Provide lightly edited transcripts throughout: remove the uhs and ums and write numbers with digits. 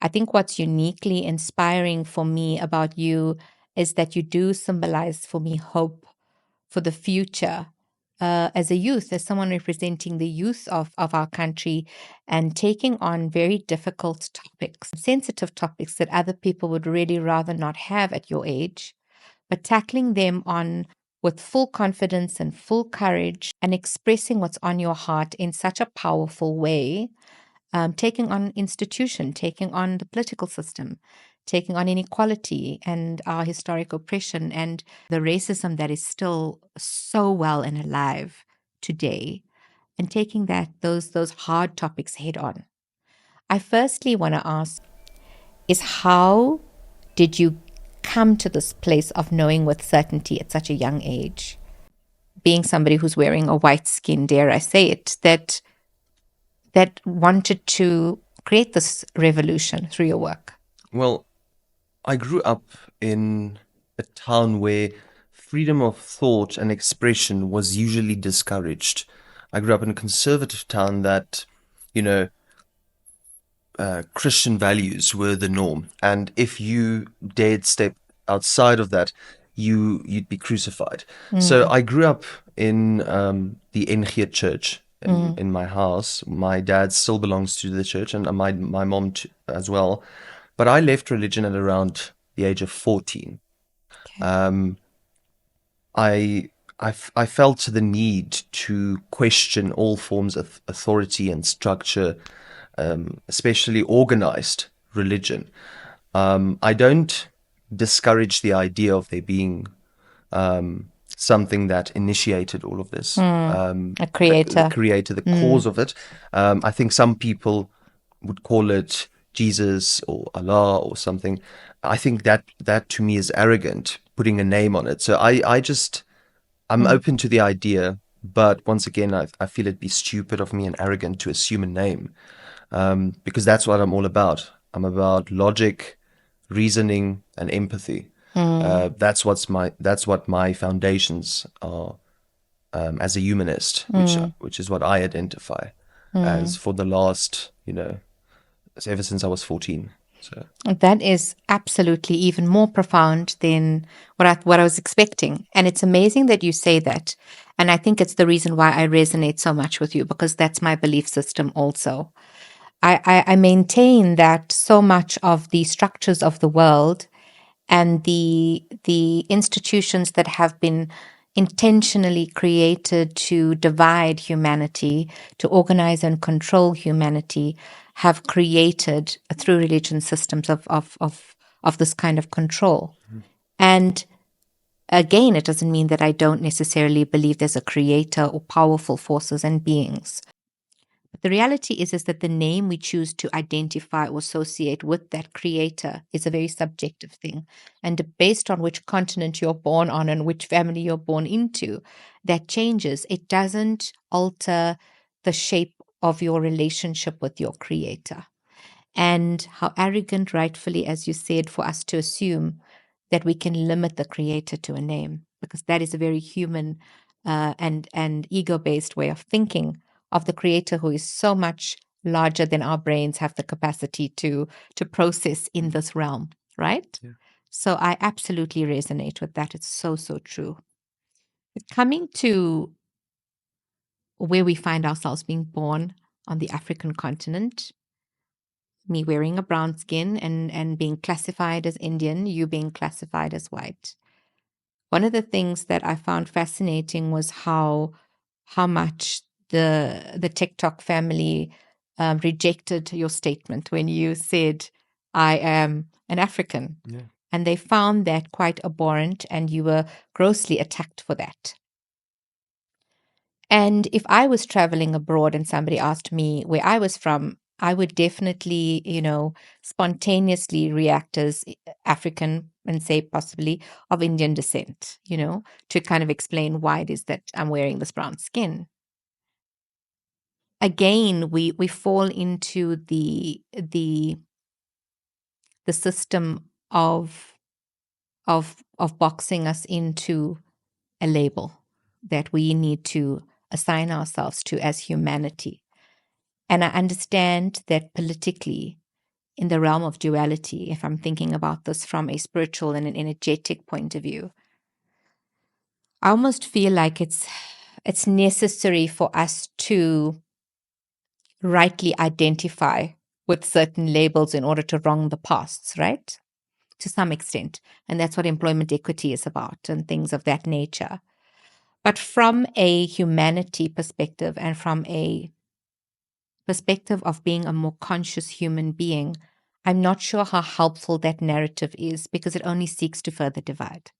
I think what's uniquely inspiring for me about you is that you do symbolize for me hope for the future, as a youth, as someone representing the youth of our country and taking on very difficult topics, sensitive topics that other people would really rather not have at your age, but tackling them on with full confidence and full courage and expressing what's on your heart in such a powerful way, taking on institution, taking on the political system, taking on inequality and our historic oppression and the racism that is still so well and alive today, and taking those hard topics head on. I firstly want to ask is how did you come to this place of knowing with certainty at such a young age, being somebody who's wearing a white skin, dare I say it, that wanted to create this revolution through your work? Well, I grew up in a town where freedom of thought and expression was usually discouraged. I grew up in a conservative town that, you know, Christian values were the norm, and if you dared step outside of that, you'd be crucified. So I grew up in the NG Church in my house. My dad still belongs to the church, and my mom as well. But I left religion at around the age of 14. Okay. I felt the need to question all forms of authority and structure, especially organized religion. I don't discourage the idea of there being something that initiated all of this, A creator. the creator, the cause of it. I think some people would call it Jesus or Allah or something. I think that to me is arrogant, putting a name on it. So I'm open to the idea, but once again, I feel it'd be stupid of me and arrogant to assume a name, because that's what I'm all about. I'm about logic, reasoning, and empathy. That's what my foundations are, as a humanist, which is what I identify as for the last, ever since I was 14. So That is absolutely even more profound than what I was expecting. And it's amazing that you say that. And I think it's the reason why I resonate so much with you, because that's my belief system also. I maintain that so much of the structures of the world and the institutions that have been intentionally created to divide humanity, to organize and control humanity, have created through religion systems of this kind of control. And again, it doesn't mean that I don't necessarily believe there's a creator or powerful forces and beings. But the reality is that the name we choose to identify or associate with that creator is a very subjective thing. And based on which continent you're born on and which family you're born into, that changes. It doesn't alter the shape of your relationship with your creator. And how arrogant, rightfully, as you said, for us to assume that we can limit the creator to a name, because that is a very human and ego-based way of thinking of the creator, who is so much larger than our brains have the capacity to process in this realm, right? Yeah. So I absolutely resonate with that. It's so, so true. But coming to where we find ourselves being born on the African continent, me wearing a brown skin and being classified as Indian, you being classified as white. One of the things that I found fascinating was how much the TikTok family rejected your statement when you said, I am an African. Yeah. And they found that quite abhorrent, and you were grossly attacked for that. And if I was traveling abroad and somebody asked me where I was from, I would definitely, spontaneously react as African and say possibly of Indian descent, to kind of explain why it is that I'm wearing this brown skin. Again, we fall into the system of boxing us into a label that we need to assign ourselves to as humanity. And I understand that politically in the realm of duality, if I'm thinking about this from a spiritual and an energetic point of view, I almost feel like it's necessary for us to rightly identify with certain labels in order to wrong the pasts, right? To some extent. And that's what employment equity is about and things of that nature. But from a humanity perspective and from a perspective of being a more conscious human being, I'm not sure how helpful that narrative is because it only seeks to further divide.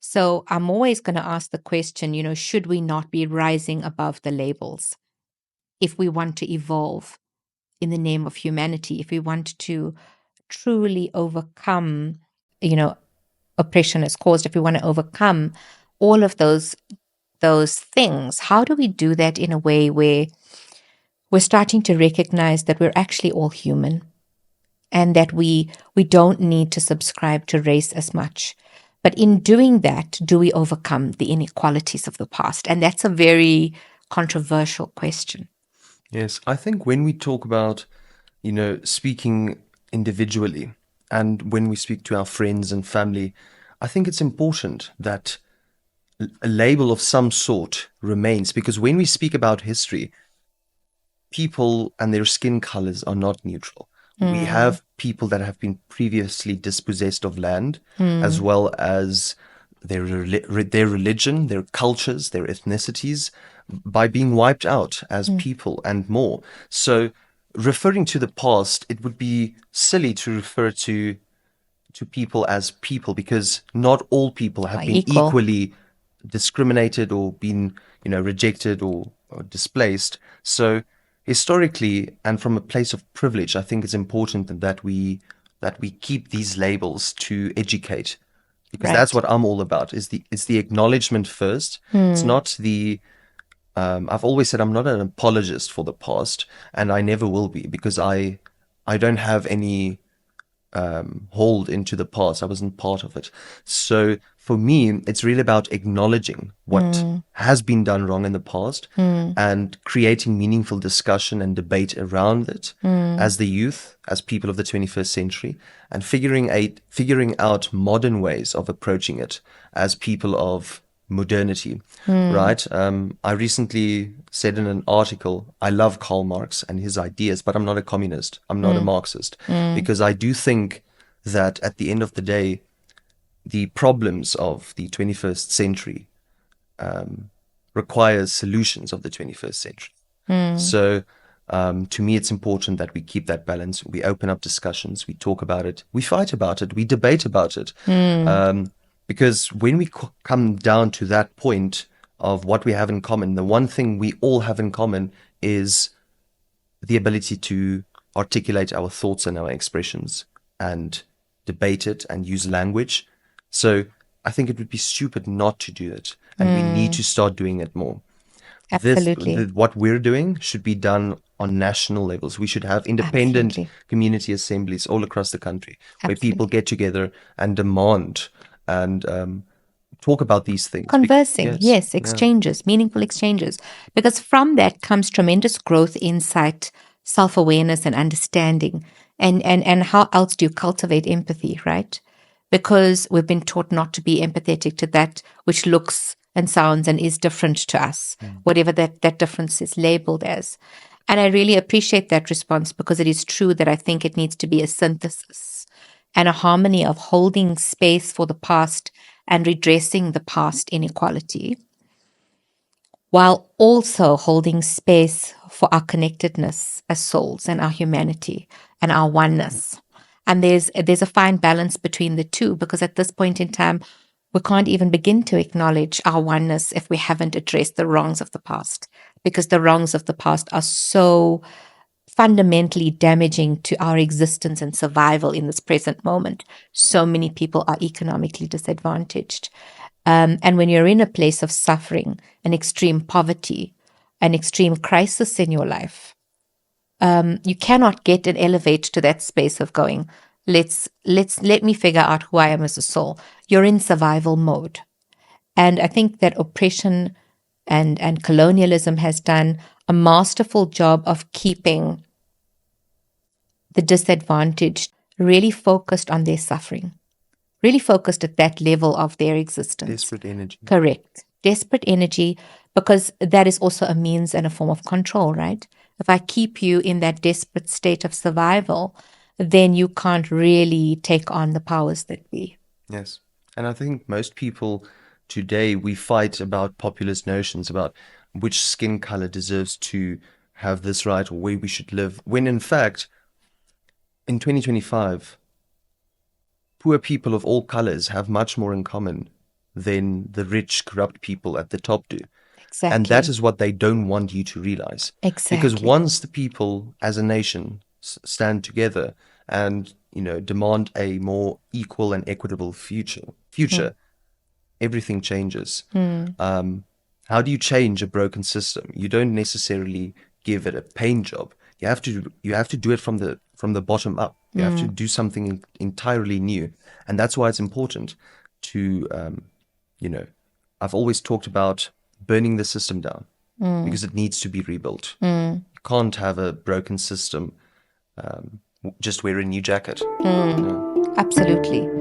So I'm always going to ask the question, should we not be rising above the labels if we want to evolve in the name of humanity, if we want to truly overcome, you know, oppression is caused, if we want to overcome all of those things, how do we do that in a way where we're starting to recognize that we're actually all human and that we don't need to subscribe to race as much. But in doing that, do we overcome the inequalities of the past? And that's a very controversial question. Yes, I think when we talk about, speaking individually and when we speak to our friends and family, I think it's important that a label of some sort remains because when we speak about history, people and their skin colors are not neutral. We Mm, have people that have been previously dispossessed of land, as mm, well as their religion, their cultures, their ethnicities, by being wiped out as mm. people and more. So, referring to the past, it would be silly to refer to people as people because not all people have been Equal, equally discriminated or been, rejected or displaced. So historically and from a place of privilege, I think it's important that we keep these labels to educate because that's right? what I'm all about is the acknowledgement first. It's Mm, not the I've always said I'm not an apologist for the past and I never will be because I don't have any hold into the past. I wasn't part of it. So for me, it's really about acknowledging what mm, has been done wrong in the past mm, and creating meaningful discussion and debate around it mm, as the youth, as people of the 21st century, and figuring out modern ways of approaching it as people of modernity, mm, right? I recently said in an article, I love Karl Marx and his ideas, but I'm not a communist. I'm not a mm, Marxist mm, because I do think that at the end of the day, the problems of the 21st century requires solutions of the 21st century. mm, So, to me, it's important that we keep that balance. We open up discussions, we talk about it, we fight about it, we debate about it. mm, Because when we come down to that point of what we have in common, the one thing we all have in common is the ability to articulate our thoughts and our expressions and debate it and use language. So I think it would be stupid not to do it. And we need mm. to start doing it more. Absolutely. What we're doing should be done on national levels. We should have independent Absolutely. community assemblies all across the country where people Absolutely. get together and demand and talk about these things. Conversing, Yes, yes, yeah. exchanges, meaningful exchanges, because from that comes tremendous growth, insight, self awareness, and understanding. And how else do you cultivate empathy, right? Because we've been taught not to be empathetic to that which looks and sounds and is different to us, Mm. whatever that difference is labeled as. And I really appreciate that response because it is true that I think it needs to be a synthesis and a harmony of holding space for the past and redressing the past inequality, while also holding space for our connectedness as souls and our humanity and our oneness. And there's a fine balance between the two because at this point in time, we can't even begin to acknowledge our oneness if we haven't addressed the wrongs of the past, because the wrongs of the past are so fundamentally damaging to our existence and survival in this present moment. So many people are economically disadvantaged. And when you're in a place of suffering, an extreme poverty, an extreme crisis in your life, you cannot get and elevate to that space of going, let me figure out who I am as a soul. You're in survival mode. And I think that oppression and colonialism has done a masterful job of keeping the disadvantaged really focused on their suffering, really focused at that level of their existence. Desperate energy. Correct. Desperate energy, because that is also a means and a form of control, right? If I keep you in that desperate state of survival, then you can't really take on the powers that be. Yes. And I think most people today, we fight about populist notions about which skin color deserves to have this right or where we should live, when in fact, in 2025, poor people of all colors have much more in common than the rich, corrupt people at the top do. And that Exactly. is what they don't want you to realize. Because Exactly. once the people as a nation stand together and, demand a more equal and equitable future, everything changes. How do you change a broken system? You don't necessarily give it a paint job. You have to do it from the bottom up. You have to do something entirely new, and that's why it's important to you know. I've always talked about burning the system down because it needs to be rebuilt. You can't have a broken system just wear a new jacket. Absolutely.